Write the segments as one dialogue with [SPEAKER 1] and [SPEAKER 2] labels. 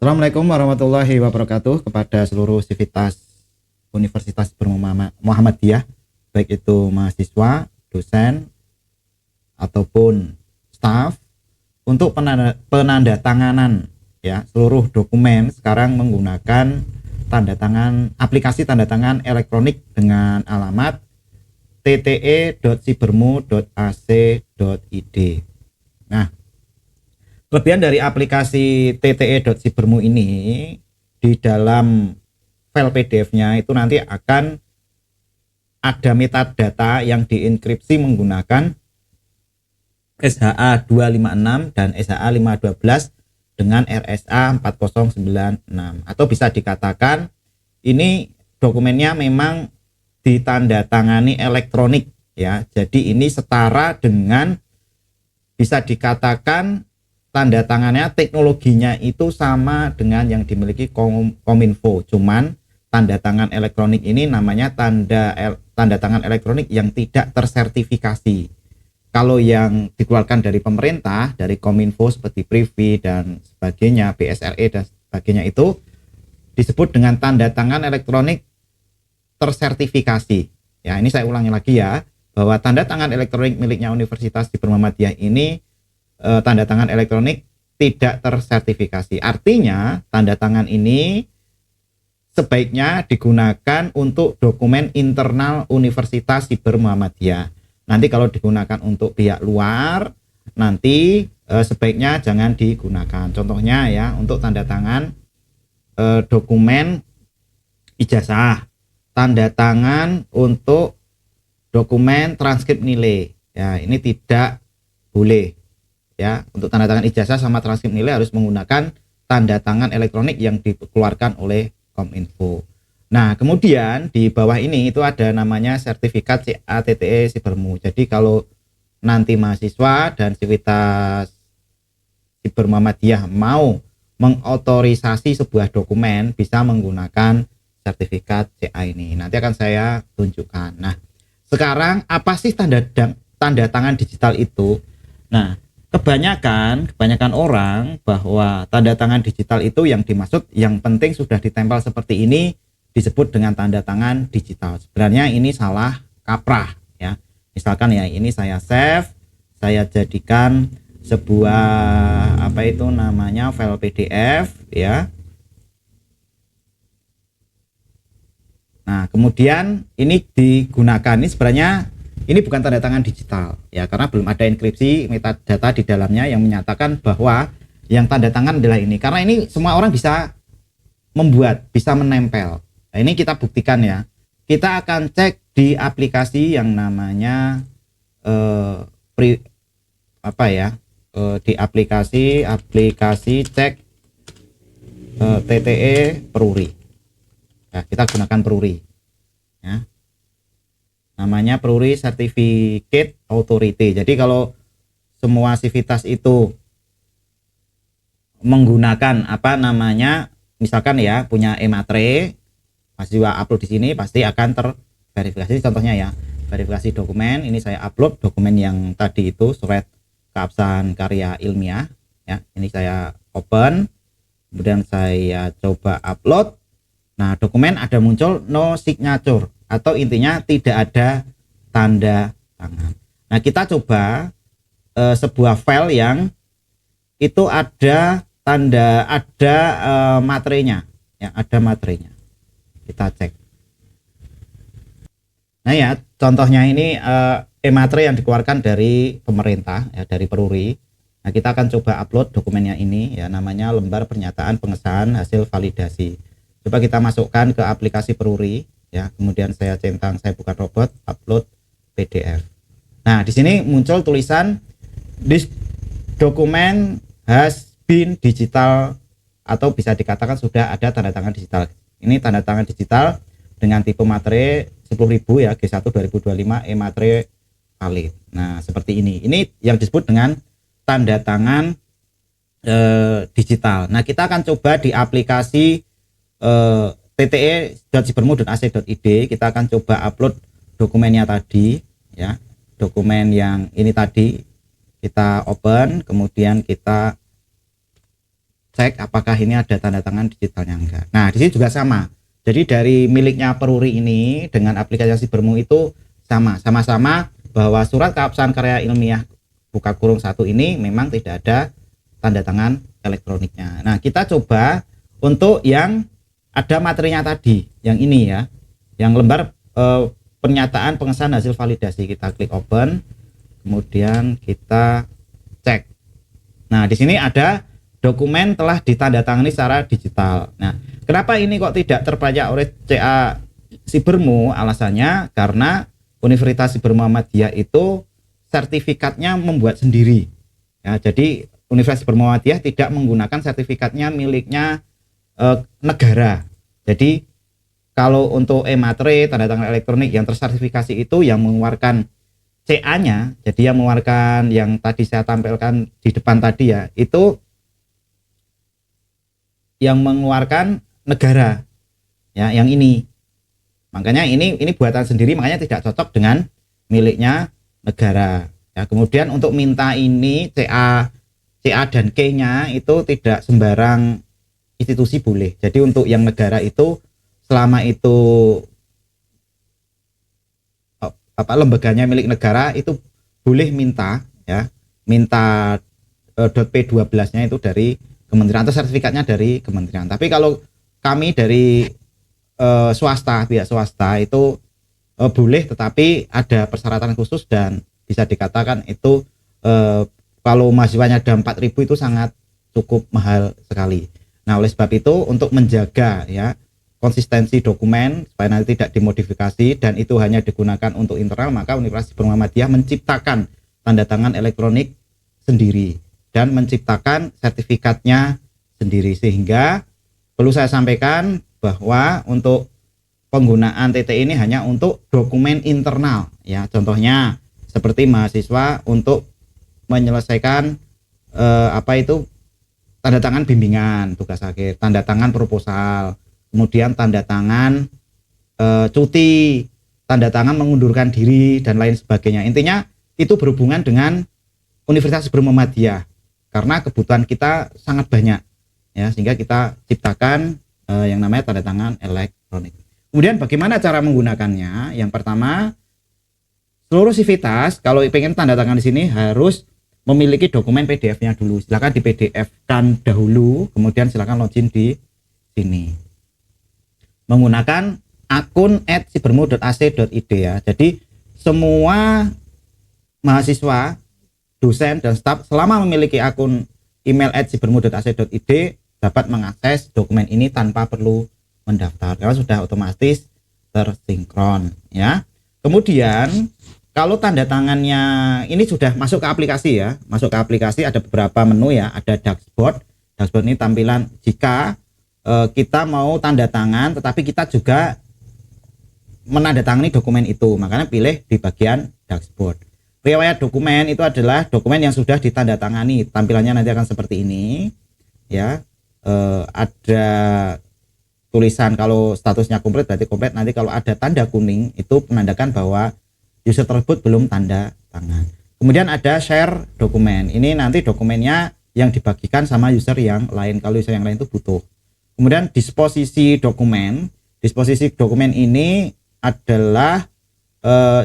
[SPEAKER 1] Assalamualaikum warahmatullahi wabarakatuh kepada seluruh sivitas Universitas Muhammadiyah, baik itu mahasiswa, dosen, ataupun staf, untuk penandatanganan ya seluruh dokumen sekarang menggunakan aplikasi tanda tangan elektronik dengan alamat tte.sibermu.ac.id. Nah, kelebihan dari aplikasi tte.sibermu ini, di dalam file PDF-nya itu nanti akan ada metadata yang dienkripsi menggunakan SHA-256 dan SHA-512 dengan RSA 4096, atau bisa dikatakan ini dokumennya memang ditandatangani elektronik ya. Jadi ini setara dengan, bisa dikatakan tanda tangannya, teknologinya itu sama dengan yang dimiliki Kominfo, cuman tanda tangan elektronik ini namanya tanda tangan elektronik yang tidak tersertifikasi. Kalau yang dikeluarkan dari pemerintah, dari Kominfo seperti Privi dan sebagainya, BSRE dan sebagainya, itu disebut dengan tanda tangan elektronik tersertifikasi. Ya, ini saya ulangi lagi ya, bahwa tanda tangan elektronik miliknya Universitas Muhammadiyah ini tanda tangan elektronik tidak tersertifikasi. Artinya tanda tangan ini sebaiknya digunakan untuk dokumen internal Universitas Muhammadiyah. Nanti kalau digunakan untuk pihak luar, nanti sebaiknya jangan digunakan. Contohnya ya, untuk tanda tangan dokumen ijazah, tanda tangan untuk dokumen transkrip nilai, ya ini tidak boleh. Ya, untuk tanda tangan ijazah sama transkrip nilai harus menggunakan tanda tangan elektronik yang dikeluarkan oleh Kominfo. Nah, kemudian di bawah ini itu ada namanya sertifikat CATTE Sibermu. Jadi kalau nanti mahasiswa dan sivitas Siber Muhammadiyah mau mengotorisasi sebuah dokumen, bisa menggunakan sertifikat CA ini. Nanti akan saya tunjukkan. Nah, sekarang apa sih tanda tangan digital itu? Nah, kebanyakan orang bahwa tanda tangan digital itu yang dimaksud, yang penting sudah ditempel seperti ini disebut dengan tanda tangan digital. Sebenarnya ini salah kaprah ya. Misalkan ya, ini saya save, saya jadikan sebuah file PDF ya. Nah, kemudian ini digunakan, ini sebenarnya ini bukan tanda tangan digital ya, karena belum ada enkripsi metadata di dalamnya yang menyatakan bahwa yang tanda tangan adalah ini. Karena ini semua orang bisa membuat, bisa menempel. Nah, ini kita buktikan ya. Kita akan cek di aplikasi yang namanya di aplikasi cek TTE Peruri. Ya, kita gunakan Peruri. Ya. Namanya Peruri Certificate Authority. Jadi kalau semua sivitas itu menggunakan misalkan ya punya e-matre, mahasiswa upload di sini pasti akan terverifikasi. Contohnya ya, verifikasi dokumen, ini saya upload dokumen yang tadi itu surat keabsahan karya ilmiah ya. Ini saya open, kemudian saya coba upload. Nah, dokumen ada muncul no signature, atau intinya tidak ada tanda tangan. Nah, kita coba sebuah file yang itu ada materinya ya, ada materinya. Kita cek. Nah ya, contohnya ini e-matre yang dikeluarkan dari pemerintah ya, dari Peruri. Nah, kita akan coba upload dokumennya ini ya, namanya lembar pernyataan pengesahan hasil validasi. Coba kita masukkan ke aplikasi Peruri ya, kemudian saya centang, saya buka robot, upload PDF. Nah, di sini muncul tulisan this document has been digital, atau bisa dikatakan sudah ada tanda tangan digital. Ini tanda tangan digital dengan tipe matre 10.000 ya, G1 2025 e-matre valid. Nah, seperti ini. Ini yang disebut dengan tanda tangan digital. Nah, kita akan coba di aplikasi tte.sibermu.ac.id, kita akan coba upload dokumennya tadi ya, dokumen yang ini tadi kita open, kemudian kita cek apakah ini ada tanda tangan digitalnya enggak. Nah, di sini juga sama. Jadi dari miliknya Peruri ini dengan aplikasi Bermu itu sama-sama bahwa surat keabsahan karya ilmiah buka kurung 1 ini memang tidak ada tanda tangan elektroniknya. Nah, kita coba untuk yang ada materinya tadi, yang ini ya, yang lembar pernyataan pengesahan hasil validasi. Kita klik open, kemudian kita cek. Nah, di sini ada dokumen telah ditandatangani secara digital. Nah, kenapa ini kok tidak terbanyak oleh CA Sibermu? Alasannya karena Universitas Siber Muhammadiyah itu sertifikatnya membuat sendiri. Ya, jadi Universitas Siber Muhammadiyah tidak menggunakan sertifikatnya miliknya negara. Jadi kalau untuk e-matre tanda tangan elektronik yang tersertifikasi itu yang mengeluarkan CA-nya, jadi yang mengeluarkan yang tadi saya tampilkan di depan tadi ya, itu yang mengeluarkan negara ya, yang ini. Makanya ini buatan sendiri, makanya tidak cocok dengan miliknya negara ya. Kemudian untuk minta ini CA dan K-nya itu tidak sembarang institusi boleh. Jadi untuk yang negara itu selama itu lembaganya milik negara itu boleh minta ya, minta .p12-nya itu dari kementerian atau sertifikatnya dari kementerian. Tapi kalau kami dari swasta, pihak swasta itu boleh, tetapi ada persyaratan khusus dan bisa dikatakan itu kalau mahasiswanya ada 4.000 itu sangat cukup mahal sekali. Nah, oleh sebab itu untuk menjaga ya konsistensi dokumen supaya nanti tidak dimodifikasi dan itu hanya digunakan untuk internal, maka Universitas Siber Muhammadiyah menciptakan tanda tangan elektronik sendiri dan menciptakan sertifikatnya sendiri, sehingga perlu saya sampaikan bahwa untuk penggunaan TT ini hanya untuk dokumen internal ya. Contohnya seperti mahasiswa untuk menyelesaikan tanda tangan bimbingan tugas akhir, tanda tangan proposal, kemudian tanda tangan cuti, tanda tangan mengundurkan diri dan lain sebagainya. Intinya itu berhubungan dengan Universitas Siber Muhammadiyah karena kebutuhan kita sangat banyak ya, sehingga kita ciptakan yang namanya tanda tangan elektronik. Kemudian bagaimana cara menggunakannya? Yang pertama, seluruh sivitas kalau pengen tanda tangan di sini harus memiliki dokumen PDF-nya dulu. Silakan di PDF-kan dahulu, kemudian silakan login di sini menggunakan akun @sibermu.ac.id ya. Jadi semua mahasiswa, dosen dan staf selama memiliki akun email @sibermu.ac.id dapat mengakses dokumen ini tanpa perlu mendaftar karena sudah otomatis tersinkron ya. Kemudian kalau tanda tangannya ini sudah masuk ke aplikasi ya, masuk ke aplikasi ada beberapa menu ya, ada dashboard. Dashboard ini tampilan jika kita mau tanda tangan tetapi kita juga menandatangani dokumen itu, makanya pilih di bagian dashboard. Riwayat dokumen itu adalah dokumen yang sudah ditandatangani, tampilannya nanti akan seperti ini ya. Ada tulisan kalau statusnya komplit berarti komplit, nanti kalau ada tanda kuning itu menandakan bahwa user tersebut belum tanda tangan. Kemudian ada share dokumen, ini nanti dokumennya yang dibagikan sama user yang lain kalau user yang lain itu butuh. Kemudian disposisi dokumen ini adalah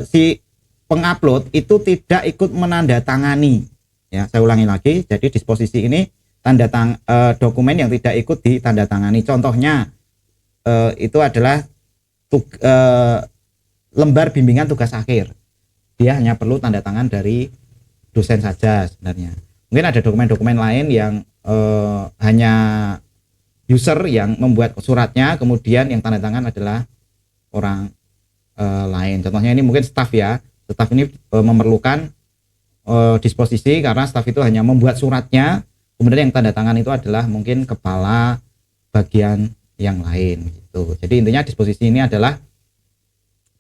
[SPEAKER 1] si pengupload itu tidak ikut menandatangani ya. Saya ulangi lagi, jadi disposisi ini dokumen yang tidak ikut ditandatangani. Contohnya itu adalah lembar bimbingan tugas akhir, dia hanya perlu tanda tangan dari dosen saja sebenarnya. Mungkin ada dokumen-dokumen lain yang hanya user yang membuat suratnya, kemudian yang tanda tangan adalah orang lain. Contohnya ini mungkin staf ya, staf ini memerlukan disposisi karena staf itu hanya membuat suratnya, kemudian yang tanda tangan itu adalah mungkin kepala bagian yang lain gitu. Jadi intinya disposisi ini adalah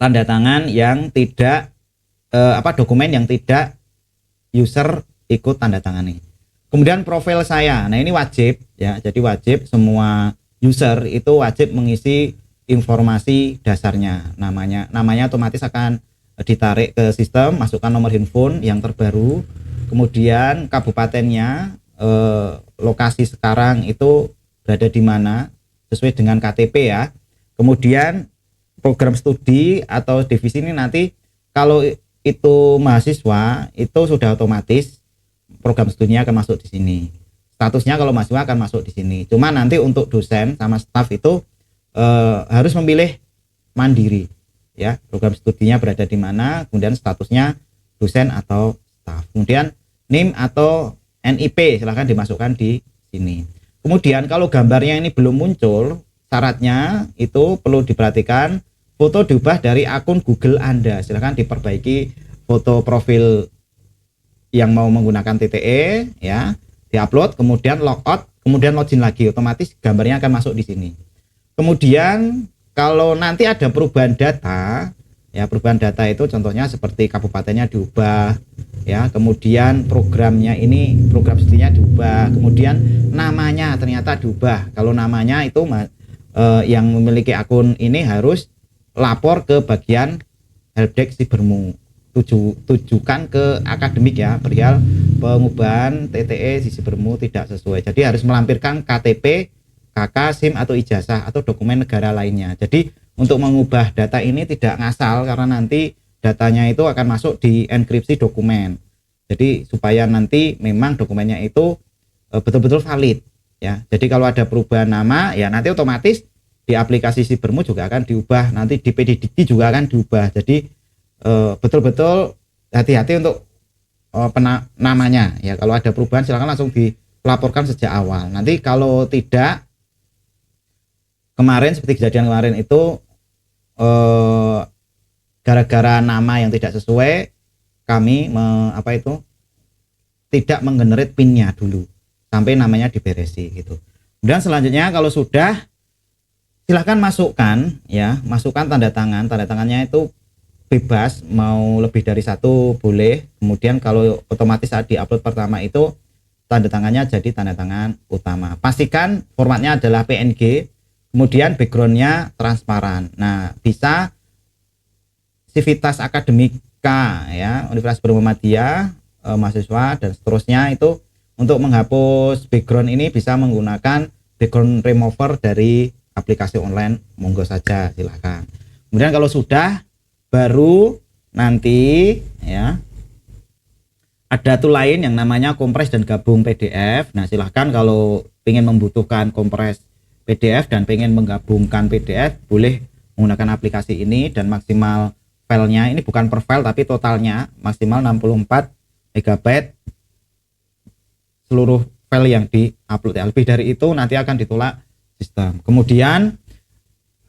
[SPEAKER 1] tanda tangan yang tidak dokumen yang tidak user ikut tanda tangani. Kemudian profil saya, nah ini wajib ya, jadi wajib semua user itu wajib mengisi informasi dasarnya, namanya otomatis akan ditarik ke sistem, masukkan nomor handphone yang terbaru, kemudian kabupatennya, lokasi sekarang itu berada di mana sesuai dengan KTP ya. Kemudian program studi atau divisi ini nanti kalau itu mahasiswa itu sudah otomatis program studinya akan masuk di sini. Statusnya kalau mahasiswa akan masuk di sini. Cuma nanti untuk dosen sama staf itu harus memilih mandiri ya, program studinya berada di mana, kemudian statusnya dosen atau staf. Kemudian NIM atau NIP silahkan dimasukkan di sini. Kemudian kalau gambarnya ini belum muncul, syaratnya itu perlu diperhatikan, foto diubah dari akun Google Anda. Silahkan diperbaiki foto profil yang mau menggunakan TTE ya, diupload, kemudian logout, kemudian login lagi, otomatis gambarnya akan masuk di sini. Kemudian kalau nanti ada perubahan data ya, perubahan data itu contohnya seperti kabupatennya diubah ya, kemudian programnya ini program studinya diubah, kemudian namanya ternyata diubah. Kalau namanya itu yang memiliki akun ini harus lapor ke bagian helpdesk Sibermu, tujukan ke akademik ya, perihal pengubahan TTE di Sibermu tidak sesuai. Jadi harus melampirkan KTP, KK, SIM atau ijazah atau dokumen negara lainnya. Jadi untuk mengubah data ini tidak ngasal, karena nanti datanya itu akan masuk di enkripsi dokumen. Jadi supaya nanti memang dokumennya itu betul-betul valid ya. Jadi kalau ada perubahan nama ya nanti otomatis di aplikasi Sibermu juga akan diubah, nanti di PD Dikti juga akan diubah. Jadi betul-betul hati-hati untuk namanya ya. Kalau ada perubahan silakan langsung dilaporkan sejak awal. Nanti kalau tidak, kemarin seperti kejadian kemarin itu gara-gara nama yang tidak sesuai, kami tidak menggenerate pinnya dulu sampai namanya diberesi gitu. Dan selanjutnya kalau sudah, silahkan masukkan ya, masukkan tanda tangan. Tanda tangannya itu bebas, mau lebih dari satu boleh. Kemudian kalau otomatis saat diupload pertama itu tanda tangannya jadi tanda tangan utama. Pastikan formatnya adalah PNG, kemudian backgroundnya transparan. Nah, bisa Civitas Akademika ya, Universitas Muhammadiyah, mahasiswa dan seterusnya itu untuk menghapus background ini bisa menggunakan background remover dari aplikasi online, monggo saja silahkan. Kemudian kalau sudah, baru nanti ya ada tool lain yang namanya kompres dan gabung PDF. Nah silahkan kalau ingin membutuhkan kompres PDF dan pengen menggabungkan PDF, boleh menggunakan aplikasi ini, dan maksimal filenya ini bukan per file tapi totalnya maksimal 64 MB seluruh file yang diupload ya. Lebih dari itu nanti akan ditolak sistem. Kemudian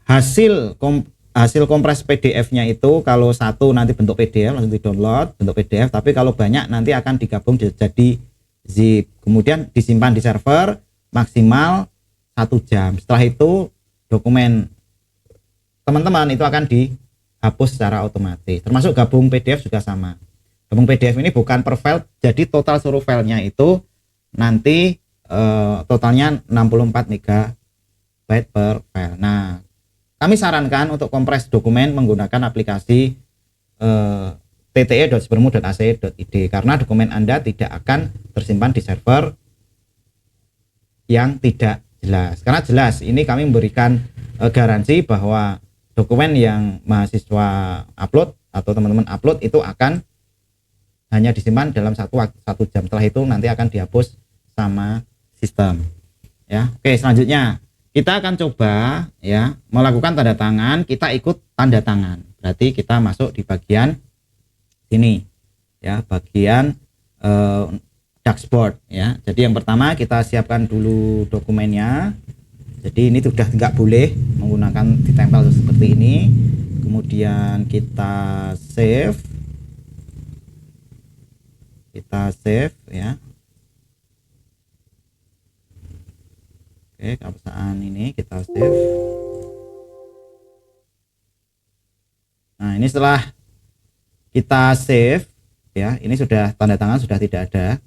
[SPEAKER 1] hasil kompres PDF-nya itu kalau satu nanti bentuk PDF langsung di-download bentuk PDF, tapi kalau banyak nanti akan digabung jadi zip, kemudian disimpan di server maksimal 1 jam. Setelah itu dokumen teman-teman itu akan dihapus secara otomatis. Termasuk gabung PDF juga sama. Gabung PDF ini bukan per file, jadi total seluruh filenya itu nanti totalnya 64 MB per file. Nah, kami sarankan untuk kompres dokumen menggunakan aplikasi tte.sibermu.ac.id karena dokumen Anda tidak akan tersimpan di server yang tidak jelas. Karena jelas ini kami memberikan garansi bahwa dokumen yang mahasiswa upload atau teman-teman upload itu akan hanya disimpan dalam satu jam. Setelah itu nanti akan dihapus sama sistem. Ya, oke, selanjutnya kita akan coba ya melakukan tanda tangan. Kita ikut tanda tangan. Berarti kita masuk di bagian sini ya, bagian dashboard ya. Jadi yang pertama kita siapkan dulu dokumennya. Jadi ini sudah nggak boleh menggunakan ditempel seperti ini. Kemudian kita save ya. Oke, keabsahan ini kita save. Nah, ini setelah kita save ya, ini sudah tanda tangan sudah tidak ada.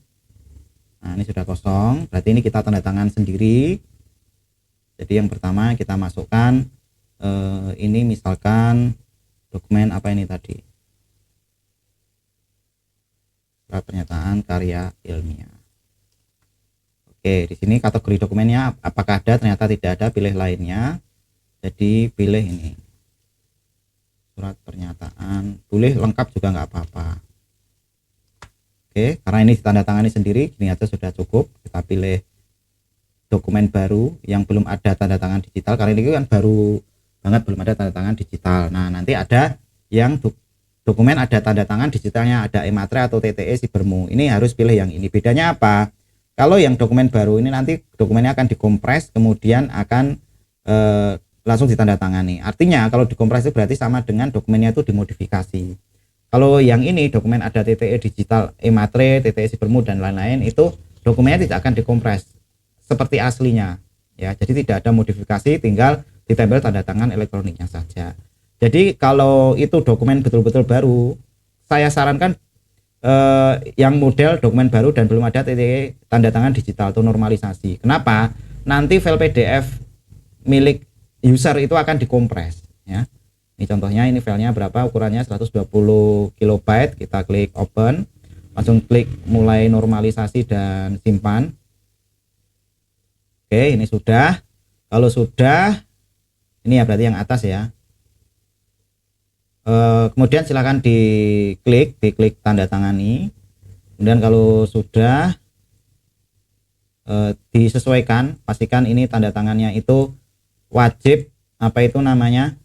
[SPEAKER 1] Nah, ini sudah kosong, berarti ini kita tanda tangan sendiri. Jadi yang pertama kita masukkan ini misalkan dokumen apa ini tadi, surat pernyataan karya ilmiah. Oke, di sini kategori dokumennya apakah ada, ternyata tidak ada, pilih lainnya. Jadi pilih ini. Surat pernyataan, boleh lengkap juga nggak apa-apa. Oke, karena ini ditandatangani sendiri, gini aja sudah cukup. Kita pilih dokumen baru yang belum ada tanda tangan digital, karena ini kan baru banget belum ada tanda tangan digital. Nah, nanti ada yang dokumen ada tanda tangan digitalnya, ada e-matre atau TTE Sibermu. Ini harus pilih yang ini. Bedanya apa? Kalau yang dokumen baru ini nanti dokumennya akan dikompres, kemudian akan langsung ditandatangani. Artinya kalau dikompres itu berarti sama dengan dokumennya itu dimodifikasi. Kalau yang ini dokumen ada TTE digital, e-matre, TTE Sibermu dan lain-lain, itu dokumennya tidak akan dikompres seperti aslinya. Ya, jadi tidak ada modifikasi, tinggal ditempel tanda tangan elektroniknya saja. Jadi kalau itu dokumen betul-betul baru, saya sarankan yang model dokumen baru dan belum ada TTE tanda tangan digital atau normalisasi. Kenapa? Nanti file PDF milik user itu akan dikompres, ya. Ini contohnya, ini filenya berapa, ukurannya 120 KB, kita klik open, langsung klik mulai normalisasi dan simpan. Oke, ini sudah. Kalau sudah, ini ya berarti yang atas ya. Kemudian silakan diklik tanda tangani. Kemudian kalau sudah disesuaikan, pastikan ini tanda tangannya itu wajib apa itu namanya,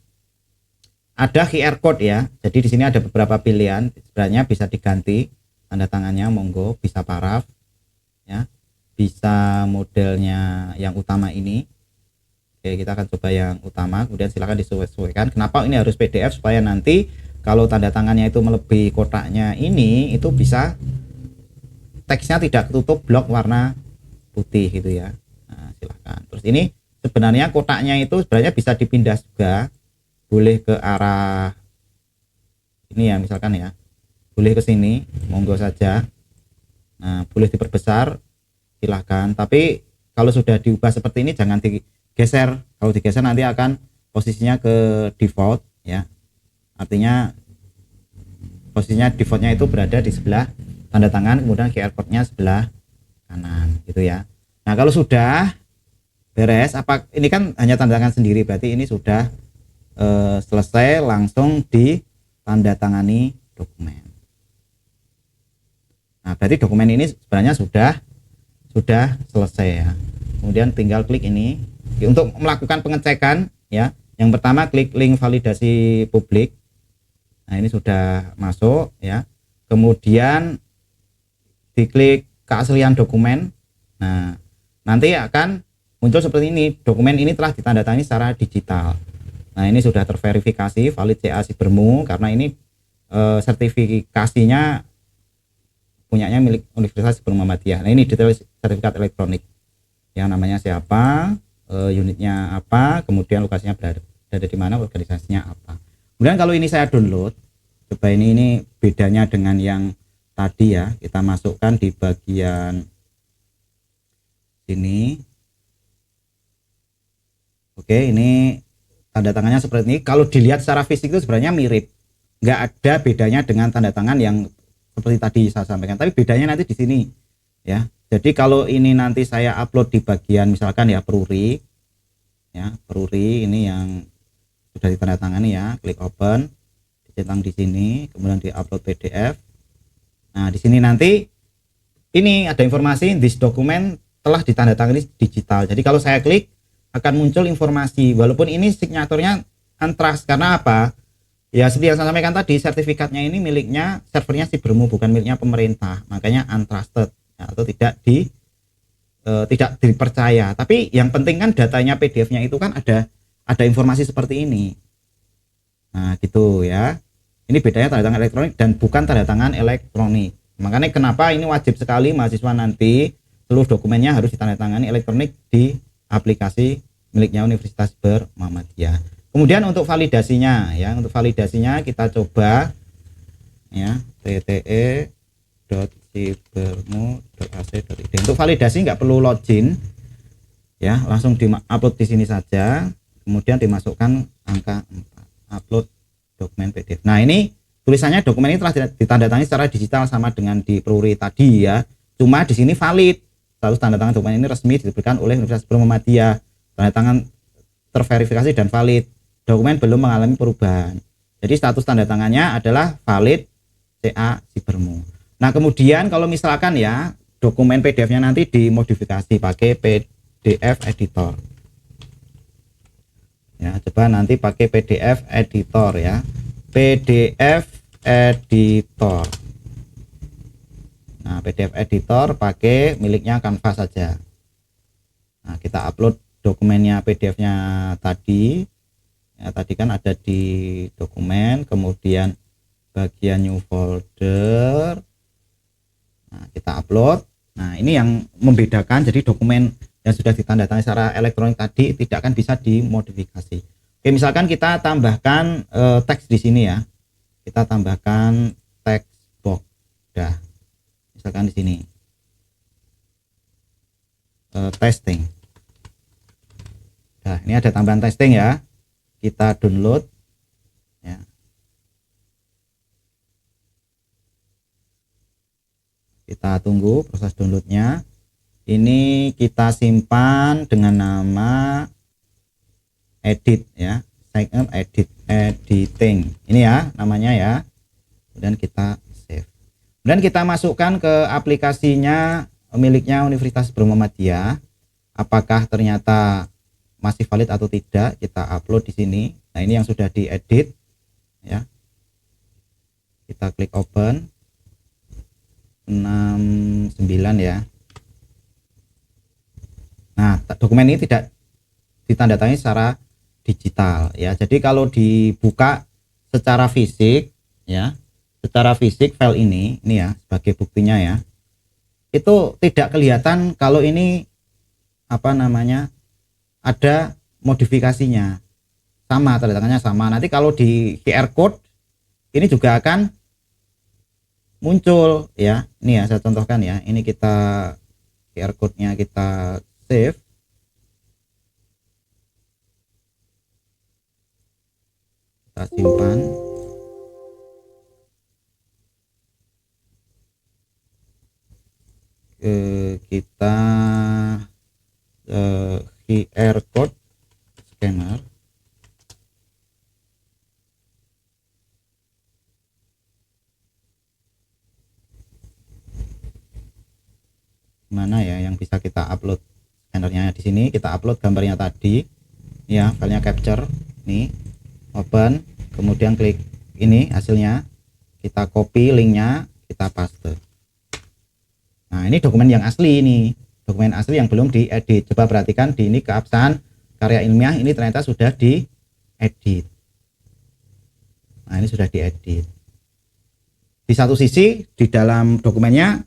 [SPEAKER 1] ada QR code ya. Jadi di sini ada beberapa pilihan, sebenarnya bisa diganti tanda tangannya, monggo, bisa paraf ya, bisa modelnya yang utama ini. Oke, kita akan coba yang utama, kemudian silakan disesuaikan. Kenapa ini harus PDF? Supaya nanti kalau tanda tangannya itu melebihi kotaknya ini, itu bisa teksnya tidak tutup blok warna putih gitu ya. Nah, silakan. Terus ini sebenarnya kotaknya itu sebenarnya bisa dipindah juga, boleh ke arah ini ya, misalkan ya, boleh ke sini, monggo saja. Nah, boleh diperbesar, silahkan. Tapi kalau sudah diubah seperti ini jangan digeser. Kalau digeser nanti akan posisinya ke default ya. Artinya posisinya defaultnya itu berada di sebelah tanda tangan, kemudian QR code-nya sebelah kanan gitu ya. Nah, kalau sudah beres, apa ini kan hanya tanda tangan sendiri, berarti ini sudah selesai, langsung ditandatangani dokumen. Nah, berarti dokumen ini sebenarnya sudah selesai ya. Kemudian tinggal klik ini untuk melakukan pengecekan ya. Yang pertama klik link validasi publik. Nah, ini sudah masuk ya. Kemudian diklik keaslian dokumen. Nah, nanti akan muncul seperti ini, dokumen ini telah ditandatangani secara digital. Nah, ini sudah terverifikasi valid CA Sibermu, karena ini sertifikasinya punyanya milik Universitas Sibermu Muhammadiyah. Nah, ini detail sertifikat elektronik yang namanya siapa, unitnya apa, kemudian lokasinya berada di mana, organisasinya apa. Kemudian kalau ini saya download, coba ini bedanya dengan yang tadi ya, kita masukkan di bagian sini. Oke, ini tanda tangannya seperti ini. Kalau dilihat secara fisik itu sebenarnya mirip, nggak ada bedanya dengan tanda tangan yang seperti tadi saya sampaikan. Tapi bedanya nanti di sini ya. Jadi kalau ini nanti saya upload di bagian misalkan ya Peruri, ya Peruri ini yang sudah ditandatangani ya, klik open, dicentang di sini, kemudian diupload PDF. Nah, di sini nanti ini ada informasi this dokumen telah ditandatangani digital. Jadi kalau saya klik akan muncul informasi, walaupun ini signaturnya untrust. Karena apa? Ya seperti yang saya sampaikan tadi, sertifikatnya ini miliknya servernya Sibermu, bukan miliknya pemerintah, makanya untrusted ya, atau tidak dipercaya. Tapi yang penting kan datanya PDF-nya itu kan ada informasi seperti ini. Nah, gitu ya. Ini bedanya tanda tangan elektronik dan bukan tanda tangan elektronik. Makanya kenapa ini wajib sekali mahasiswa nanti seluruh dokumennya harus ditandatangani elektronik di aplikasi miliknya Universitas Sibermu Muhammadiyah. Kemudian untuk validasinya ya, untuk validasinya kita coba ya tte.sibermu.ac.id. Untuk validasi nggak perlu login ya, langsung di-upload di sini saja, kemudian dimasukkan angka 4, upload dokumen PDF. Nah, ini tulisannya dokumen ini telah ditandatangani secara digital sama dengan di Peruri tadi ya. Cuma di sini valid. status tanda tangan dokumen ini resmi diterbitkan oleh Universitas Muhammadiyah, tanda tangan terverifikasi dan valid, dokumen belum mengalami perubahan. Jadi status tanda tangannya adalah valid CA Sibermo. Nah kemudian kalau misalkan ya dokumen PDF-nya nanti dimodifikasi pakai PDF editor. Ya, coba nanti pakai PDF editor ya. PDF editor. Nah, PDF editor pakai miliknya Canva saja. Nah, kita upload dokumennya PDF-nya tadi. Ya, tadi kan ada di dokumen, kemudian bagian new folder. Nah, kita upload. Nah, ini yang membedakan, jadi dokumen yang sudah ditandatangani secara elektronik tadi tidak akan bisa dimodifikasi. Oke, misalkan kita tambahkan teks di sini ya. Kita tambahkan teks box. Dah. Misalkan di sini. Testing. Nah, ini ada tambahan testing ya. Kita download ya. Kita tunggu proses downloadnya. Ini kita simpan dengan nama edit ya, editing ini ya namanya ya. Kemudian kita save, kemudian kita masukkan ke aplikasinya miliknya Universitas Muhammadiyah. Apakah ternyata masih valid atau tidak, kita upload di sini. Nah ini yang sudah diedit ya, kita klik open 69 ya. Nah, dokumen ini tidak ditandatangani secara digital ya. Jadi kalau dibuka secara fisik ya, secara fisik file ini ya sebagai buktinya ya. Itu tidak kelihatan kalau ini apa namanya? Ada modifikasinya. Sama, tanda tangannya sama. Nanti kalau di QR code ini juga akan muncul ya. Ini ya saya contohkan ya. Ini kita QR code-nya kita save. Kita simpan. Kita QR code scanner. Mana ya yang bisa kita upload scannernya? Di sini kita upload gambarnya tadi ya, filenya capture nih, open, kemudian klik ini hasilnya, kita copy linknya, kita paste. Nah ini dokumen yang asli, ini dokumen asli yang belum diedit. Coba perhatikan di ini keabsahan karya ilmiah, ini ternyata sudah diedit. Nah ini sudah diedit. Di satu sisi di dalam dokumennya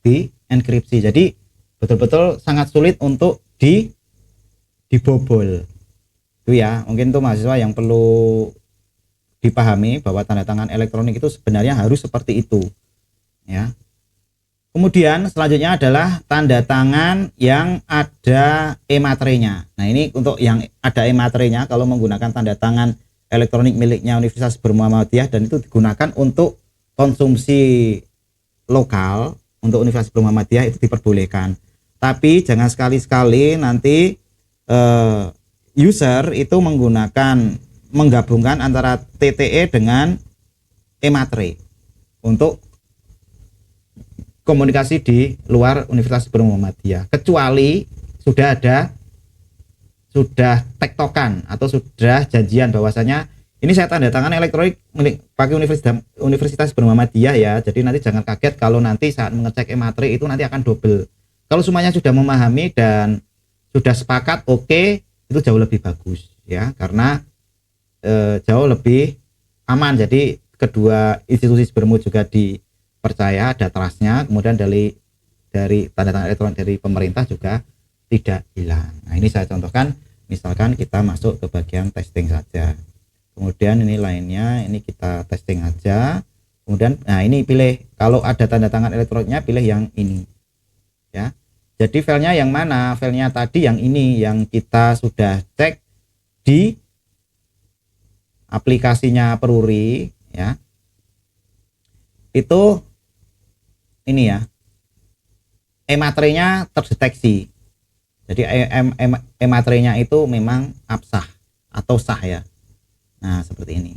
[SPEAKER 1] di enkripsi, jadi betul-betul sangat sulit untuk dibobol. Itu ya, mungkin tuh mahasiswa yang perlu dipahami bahwa tanda tangan elektronik itu sebenarnya harus seperti itu ya. Kemudian selanjutnya adalah tanda tangan yang ada e-materinya. Nah ini untuk yang ada e-materinya, kalau menggunakan tanda tangan elektronik miliknya Universitas Muhammadiyah dan itu digunakan untuk konsumsi lokal, untuk Universitas Muhammadiyah itu diperbolehkan. Tapi jangan sekali-sekali nanti user itu menggabungkan antara TTE dengan e-materi untuk komunikasi di luar Universitas Muhammadiyah, kecuali sudah tektokan atau sudah janjian bahwasanya ini saya tanda tangan elektronik pakai Universitas Muhammadiyah ya. Jadi nanti jangan kaget kalau nanti saat mengecek e-materi itu nanti akan double. Kalau semuanya sudah memahami dan sudah sepakat, oke, itu jauh lebih bagus ya, karena jauh lebih aman. Jadi kedua institusi Sibermo juga dipercaya, ada trustnya, kemudian dari tanda tangan elektronik dari pemerintah juga tidak hilang. Nah ini saya contohkan, misalkan kita masuk ke bagian testing saja. Kemudian ini lainnya, ini kita testing aja. Kemudian nah ini pilih, kalau ada tanda tangan elektroniknya pilih yang ini ya. Jadi filenya yang mana? Filenya tadi yang ini, yang kita sudah cek di aplikasinya Peruri ya. Itu ini ya. e-materainya terdeteksi. Jadi e-materainya itu memang absah atau sah ya. Nah, seperti ini.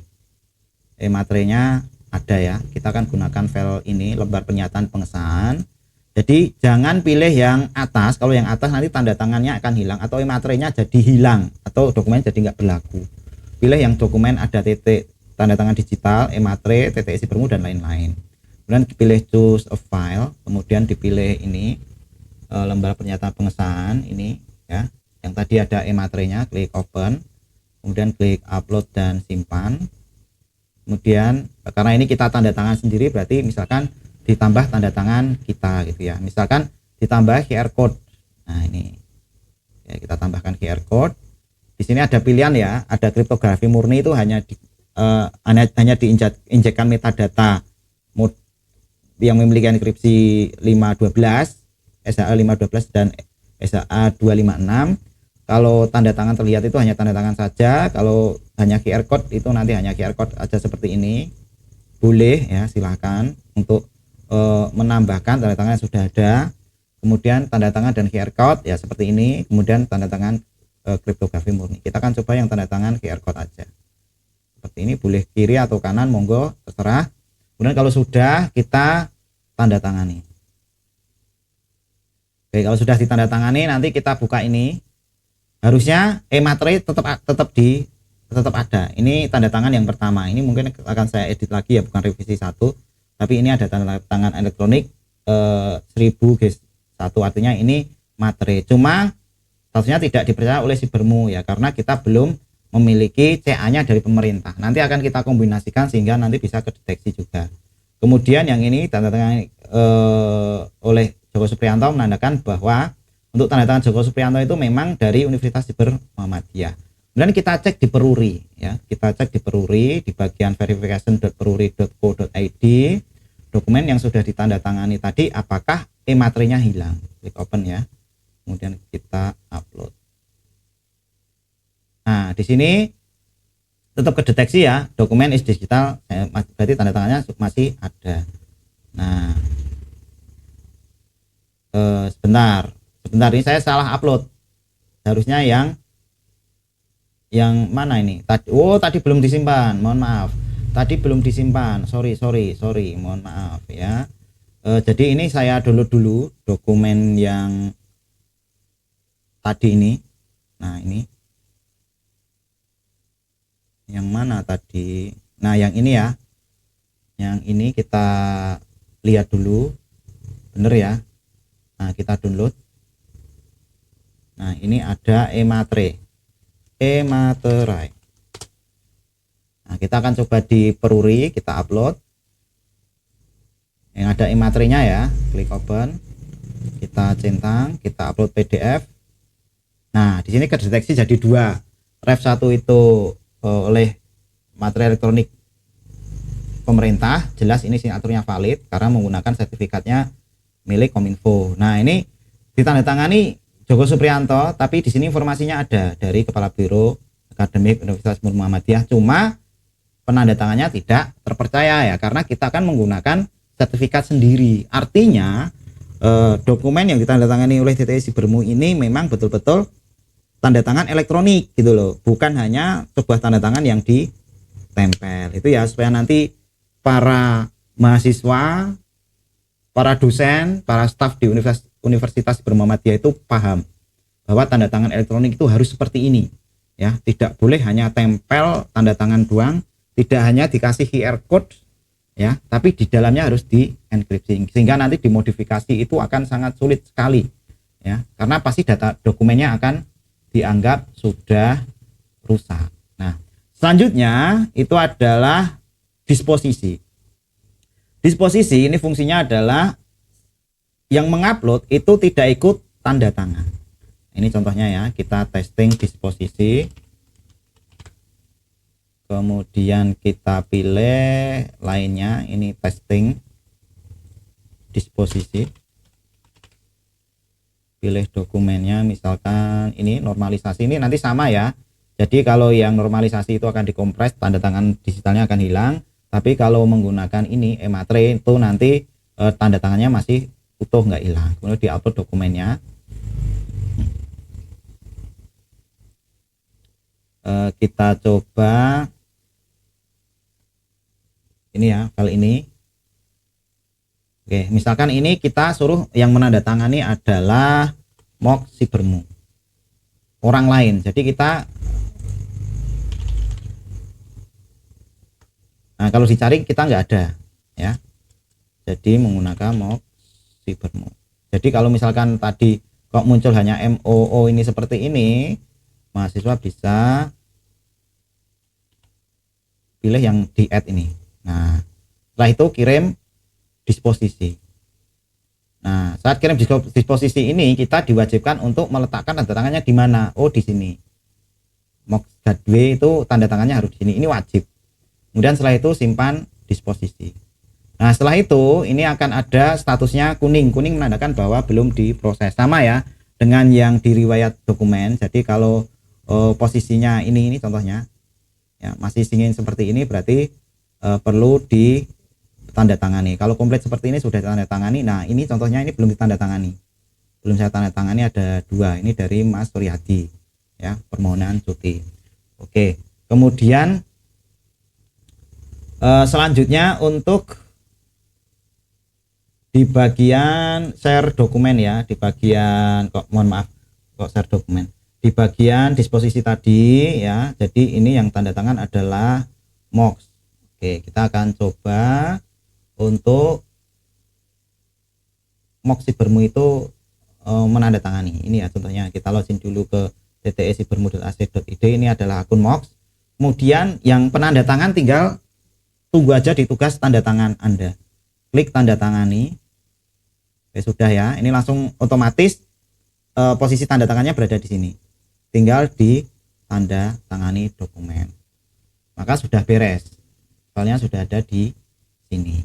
[SPEAKER 1] E-materainya ada ya. Kita akan gunakan file ini, lembar pernyataan pengesahan. Jadi jangan pilih yang atas. Kalau yang atas nanti tanda tangannya akan hilang atau e-materainya jadi hilang atau dokumen jadi nggak berlaku. Pilih yang dokumen ada titik tanda tangan digital, e-materai, titik isi bermu dan lain-lain. Kemudian dipilih choose a file, kemudian dipilih ini lembar pernyataan pengesahan ini ya. Yang tadi ada e-materainya, klik open, kemudian klik upload dan simpan. Kemudian karena ini kita tanda tangan sendiri, berarti misalkan ditambah tanda tangan kita gitu ya. Misalkan ditambah QR code. Nah, ini. Ya, kita tambahkan QR code. Di sini ada pilihan ya, ada kriptografi murni itu hanya diinjekkan metadata mode yang memiliki enkripsi 512, SHA 512 dan SHA 256. Kalau tanda tangan terlihat itu hanya tanda tangan saja. Kalau hanya QR code itu nanti hanya QR code aja seperti ini. Boleh ya, silahkan untuk menambahkan tanda tangan yang sudah ada. Kemudian tanda tangan dan QR code ya seperti ini. Kemudian tanda tangan kriptografi murni. Kita akan coba yang tanda tangan QR code aja. Seperti ini, boleh kiri atau kanan, monggo terserah. Kemudian kalau sudah kita tanda tangani. Oke, kalau sudah ditandatangani nanti kita buka ini. Harusnya e-materai tetap ada. Ini tanda tangan yang pertama. Ini mungkin akan saya edit lagi ya, bukan revisi 1. Tapi ini ada tanda tangan elektronik 1000G1, artinya ini materai. Cuma statusnya tidak dipercaya oleh si bermu ya, karena kita belum memiliki CA-nya dari pemerintah. Nanti akan kita kombinasikan sehingga nanti bisa kedeteksi juga. Kemudian yang ini tanda tangan oleh Joko Supriyanto menandakan bahwa untuk tanda tangan Joko Supriyanto itu memang dari Universitas Siber Muhammadiyah. Kemudian kita cek di Peruri ya, kita cek di Peruri di bagian verification.peruri.co.id, dokumen yang sudah ditandatangani tadi apakah e-materainya hilang. Klik open ya. Kemudian kita upload. Nah, di sini tetap kedeteksi ya, dokumen is digital, berarti tanda tangannya masih ada. Nah, sebentar ini saya salah upload. Harusnya yang mana ini? Tadi belum disimpan, mohon maaf. Tadi belum disimpan, sorry, mohon maaf ya. Jadi ini saya download dulu dokumen yang tadi ini. Nah, ini yang mana tadi? Nah, yang ini ya. Yang ini kita lihat dulu. Bener ya. Nah, kita download. Nah, ini ada e-materai. Nah, kita akan coba di Peruri, kita upload. Yang ada e-materainya ya. Klik open. Kita centang, kita upload PDF. Nah, di sini kedeteksi jadi 2. Ref 1 itu oleh materai elektronik pemerintah, jelas ini signaturnya valid karena menggunakan sertifikatnya milik Kominfo. Nah, ini ditandatangani Joko Supriyanto, tapi di sini informasinya ada dari Kepala Biro Akademik Universitas Muhammadiyah, cuma penandatangannya tidak terpercaya ya, karena kita akan menggunakan sertifikat sendiri. Artinya dokumen yang ditandatangani oleh DTI Sibermu ini memang betul-betul tanda tangan elektronik gitu loh, bukan hanya sebuah tanda tangan yang ditempel. Itu ya supaya nanti para mahasiswa, para dosen, para staf di Universitas Siber Muhammadiyah itu paham bahwa tanda tangan elektronik itu harus seperti ini ya, tidak boleh hanya tempel tanda tangan doang, tidak hanya dikasih QR code ya, tapi di dalamnya harus di enkripsi sehingga nanti dimodifikasi itu akan sangat sulit sekali ya, karena pasti data dokumennya akan dianggap sudah rusak. Nah, selanjutnya itu adalah disposisi. Disposisi ini fungsinya adalah yang mengupload itu tidak ikut tanda tangan. Ini contohnya ya, kita testing disposisi. Kemudian kita pilih lainnya, ini testing disposisi. Pilih dokumennya, misalkan ini normalisasi, ini nanti sama ya. Jadi kalau yang normalisasi itu akan dikompres, tanda tangan digitalnya akan hilang. Tapi kalau menggunakan ini e-materai itu nanti tanda tangannya masih utuh, nggak hilang. Kemudian diupload dokumennya. Kita coba ini ya, kali ini. Oke, misalkan ini kita suruh yang menandatangani adalah Mox Cybermu, orang lain. Jadi kita, nah kalau dicari kita nggak ada ya. Jadi menggunakan Mox Cybermu. Jadi kalau misalkan tadi kok muncul hanya MOO ini seperti ini, mahasiswa bisa pilih yang di add ini. Nah, setelah itu kirim disposisi. Nah, saat kirim disposisi ini kita diwajibkan untuk meletakkan tanda tangannya di mana? Oh, di sini. Mox Gateway itu tanda tangannya harus di sini. Ini wajib. Kemudian setelah itu simpan disposisi. Nah, setelah itu ini akan ada statusnya kuning. Kuning menandakan bahwa belum diproses. Sama ya dengan yang di riwayat dokumen. Jadi kalau posisinya ini contohnya ya masih ingin seperti ini, berarti perlu ditandatangani. Kalau komplit seperti ini sudah ditandatangani. Nah, ini contohnya ini belum ditandatangani. Belum saya tanda tangani, ada 2. Ini dari Mas Suryadi ya, permohonan cuti. Oke. Kemudian selanjutnya untuk di bagian share dokumen ya, di bagian share dokumen. Di bagian disposisi tadi ya. Jadi ini yang tanda tangan adalah Mox. Oke, kita akan coba untuk Mox Cybermu itu menandatangani. Ini ya contohnya, kita login dulu ke tte-cybermu.ac.id. Ini adalah akun Mox. Kemudian yang penandatangan tinggal tunggu aja di tugas tanda tangan Anda. Klik tanda tangani. Oke, sudah ya. Ini langsung otomatis posisi tanda tangannya berada di sini. Tinggal di tanda tangani dokumen. Maka sudah beres. Soalnya sudah ada di sini.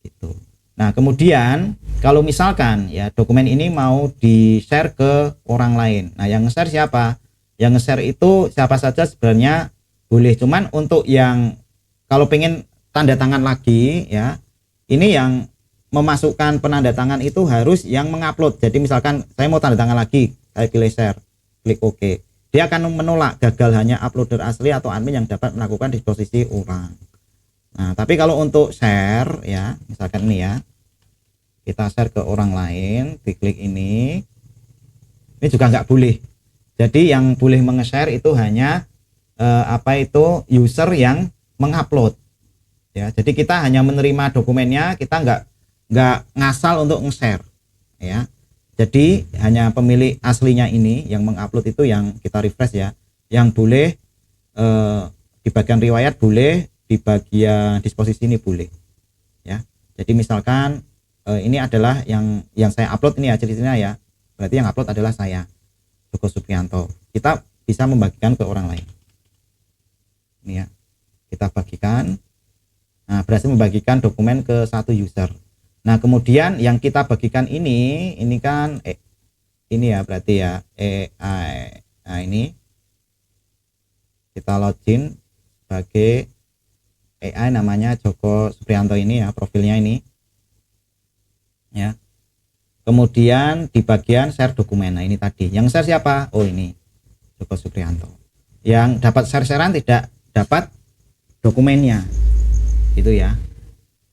[SPEAKER 1] Gitu. Nah, kemudian kalau misalkan ya dokumen ini mau di-share ke orang lain. Nah, yang nge-share siapa? Yang nge-share itu siapa saja sebenarnya boleh. Cuman untuk yang kalau pengen tanda tangan lagi ya, ini yang memasukkan penanda tangan itu harus yang mengupload. Jadi misalkan saya mau tanda tangan lagi, saya pilih share, klik OK. Dia akan menolak, gagal hanya uploader asli atau admin yang dapat melakukan disposisi ulang. Nah, tapi kalau untuk share ya, misalkan ini ya, kita share ke orang lain, diklik ini juga nggak boleh. Jadi yang boleh menge-share itu hanya user yang mengupload. Ya, jadi kita hanya menerima dokumennya, kita nggak ngasal untuk nge-share. Ya, jadi hanya pemilik aslinya ini yang mengupload itu yang kita refresh ya, yang boleh di bagian riwayat boleh, di bagian disposisi ini boleh. Ya, jadi misalkan ini adalah yang saya upload ini ya ceritanya ya, berarti yang upload adalah saya, Joko Supriyanto. Kita bisa membagikan ke orang lain. Ini ya, kita bagikan. Nah, berhasil membagikan dokumen ke satu user. Nah, kemudian yang kita bagikan ini kan ini ya berarti ya AI. Nah, ini kita login sebagai AI, namanya Joko Supriyanto ini ya, profilnya ini. Ya. Kemudian di bagian share dokumen. Nah, ini tadi. Yang share siapa? Oh, ini Joko Supriyanto. Yang dapat share-sharean tidak dapat dokumennya. Itu ya.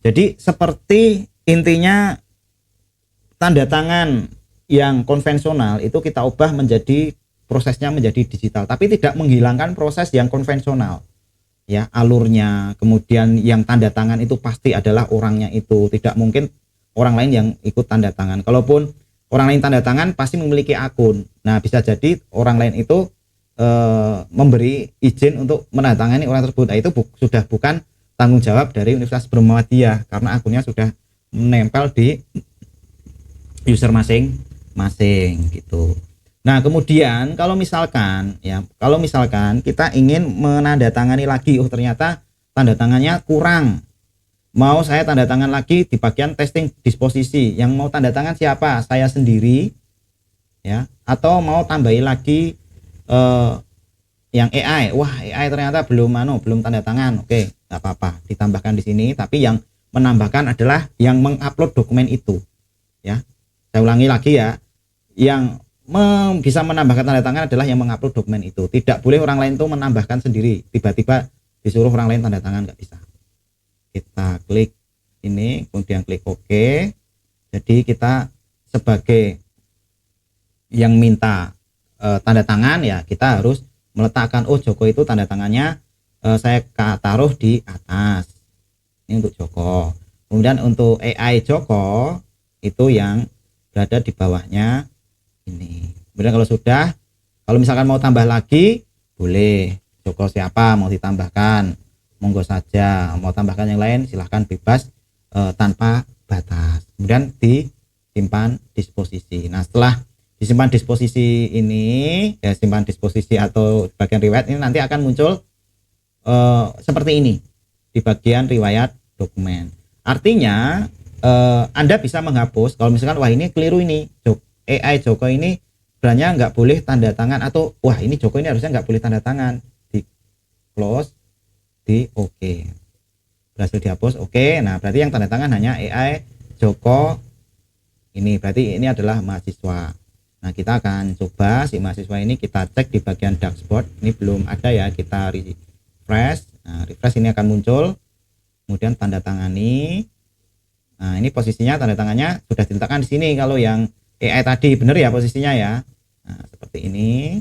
[SPEAKER 1] Jadi seperti intinya tanda tangan yang konvensional itu kita ubah menjadi prosesnya menjadi digital, tapi tidak menghilangkan proses yang konvensional. Ya, alurnya, kemudian yang tanda tangan itu pasti adalah orangnya itu, tidak mungkin orang lain yang ikut tanda tangan. Kalaupun orang lain tanda tangan pasti memiliki akun. Nah, bisa jadi orang lain itu memberi izin untuk menandatangani orang tersebut. Nah, itu sudah bukan tanggung jawab dari Universitas Muhammadiyah karena akunnya sudah menempel di user masing-masing gitu. Nah, kemudian kalau misalkan kita ingin menandatangani lagi, oh ternyata tanda tangannya kurang, mau saya tanda tangan lagi di bagian testing disposisi, yang mau tanda tangan siapa? Saya sendiri ya, atau mau tambahin lagi yang AI. Wah, AI ternyata belum tanda tangan. Oke, nggak apa-apa, ditambahkan di sini. Tapi yang menambahkan adalah yang mengupload dokumen itu. ya. Saya ulangi lagi ya, yang bisa menambahkan tanda tangan adalah yang mengupload dokumen itu. Tidak boleh orang lain tuh menambahkan sendiri, tiba-tiba disuruh orang lain tanda tangan, nggak bisa. Kita klik ini, kemudian klik OK. Jadi kita sebagai yang minta tanda tangan ya, kita harus meletakkan, oh Joko itu tanda tangannya saya taruh di atas. Ini untuk Joko. Kemudian untuk AI Joko itu yang berada di bawahnya ini. Kemudian kalau misalkan mau tambah lagi, boleh. Joko siapa mau ditambahkan, monggo saja. Mau tambahkan yang lain silahkan bebas tanpa batas. Kemudian disimpan disposisi. Nah, setelah disimpan disposisi ini, ya simpan disposisi atau bagian riwayat ini nanti akan muncul seperti ini di bagian riwayat dokumen. Artinya Anda bisa menghapus kalau misalkan wah ini keliru ini, AI Joko ini sebenarnya nggak boleh tanda tangan, atau wah ini Joko ini harusnya nggak boleh tanda tangan, di close, di OK, berhasil dihapus. OK, nah berarti yang tanda tangan hanya AI Joko ini, berarti ini adalah mahasiswa. Nah kita akan coba si mahasiswa ini, kita cek di bagian dashboard, ini belum ada ya, kita refresh. Nah refresh ini akan muncul, kemudian tanda tangani. Nah ini posisinya tanda tangannya sudah diletakkan di sini. Kalau yang AI tadi benar ya posisinya ya. Nah seperti ini.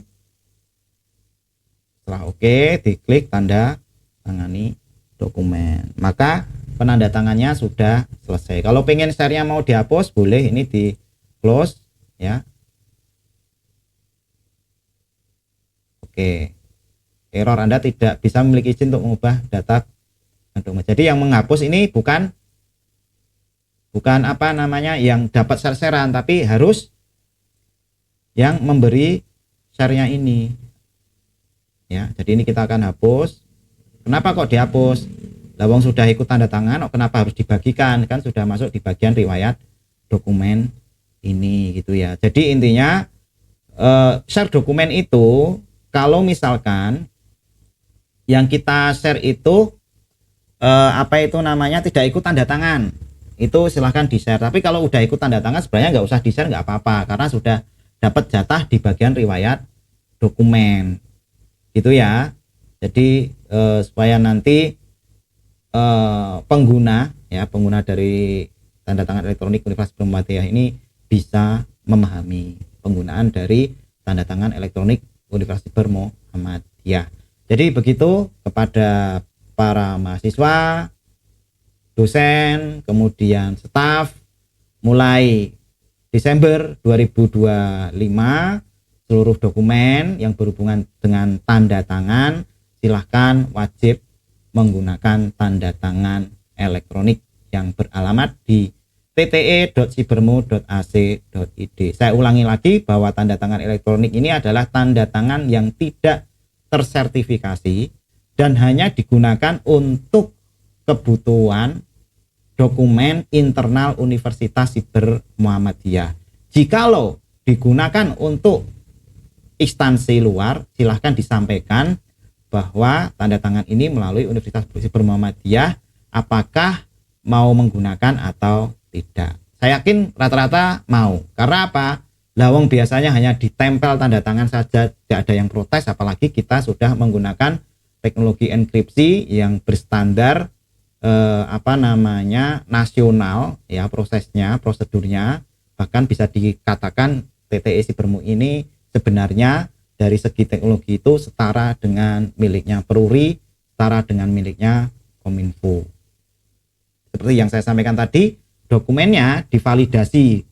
[SPEAKER 1] Setelah OK, diklik tanda tangani dokumen, maka penanda tangannya sudah selesai. Kalau pengen share-nya mau dihapus, boleh, ini di close ya. Oke, error, Anda tidak bisa memiliki izin untuk mengubah data dokumen. Jadi yang menghapus ini bukan apa namanya yang dapat share-sharean, tapi harus yang memberi share-nya ini ya. Jadi ini kita akan hapus. Kenapa kok dihapus? Lawang sudah ikut tanda tangan, kenapa harus dibagikan? Kan sudah masuk di bagian riwayat dokumen ini gitu ya. Jadi intinya share dokumen itu kalau misalkan yang kita share itu tidak ikut tanda tangan, itu silahkan di share. Tapi kalau udah ikut tanda tangan sebenarnya nggak usah di share, nggak apa-apa, karena sudah dapat jatah di bagian riwayat dokumen gitu ya. Jadi supaya nanti pengguna dari tanda tangan elektronik Universitas Muhammadiyah ini bisa memahami penggunaan dari tanda tangan elektronik Universitas Muhammadiyah. Jadi begitu kepada para mahasiswa, dosen, kemudian staf, mulai Desember 2025 seluruh dokumen yang berhubungan dengan tanda tangan silahkan wajib menggunakan tanda tangan elektronik yang beralamat di tte.sibermu.ac.id. Saya ulangi lagi bahwa tanda tangan elektronik ini adalah tanda tangan yang tidak tersertifikasi dan hanya digunakan untuk kebutuhan dokumen internal Universitas Siber Muhammadiyah. Jikalau digunakan untuk instansi luar, silahkan disampaikan bahwa tanda tangan ini melalui Universitas Siber Muhammadiyah, apakah mau menggunakan atau tidak. Saya yakin rata-rata mau. Karena apa? Lawang biasanya hanya ditempel tanda tangan saja, tidak ada yang protes, apalagi kita sudah menggunakan teknologi enkripsi yang berstandar nasional ya, prosedurnya, bahkan bisa dikatakan TTE Sibermu ini sebenarnya dari segi teknologi itu setara dengan miliknya Peruri, setara dengan miliknya Kominfo. Seperti yang saya sampaikan tadi, dokumennya divalidasi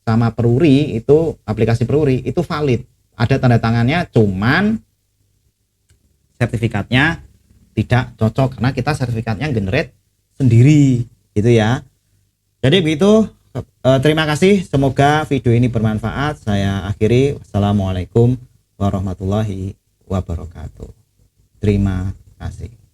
[SPEAKER 1] sama Peruri, itu aplikasi Peruri itu valid, ada tanda tangannya, cuman sertifikatnya tidak cocok karena kita sertifikatnya generate sendiri gitu ya. Jadi begitu, terima kasih, semoga video ini bermanfaat. Saya akhiri, wassalamualaikum warahmatullahi wabarakatuh. Terima kasih.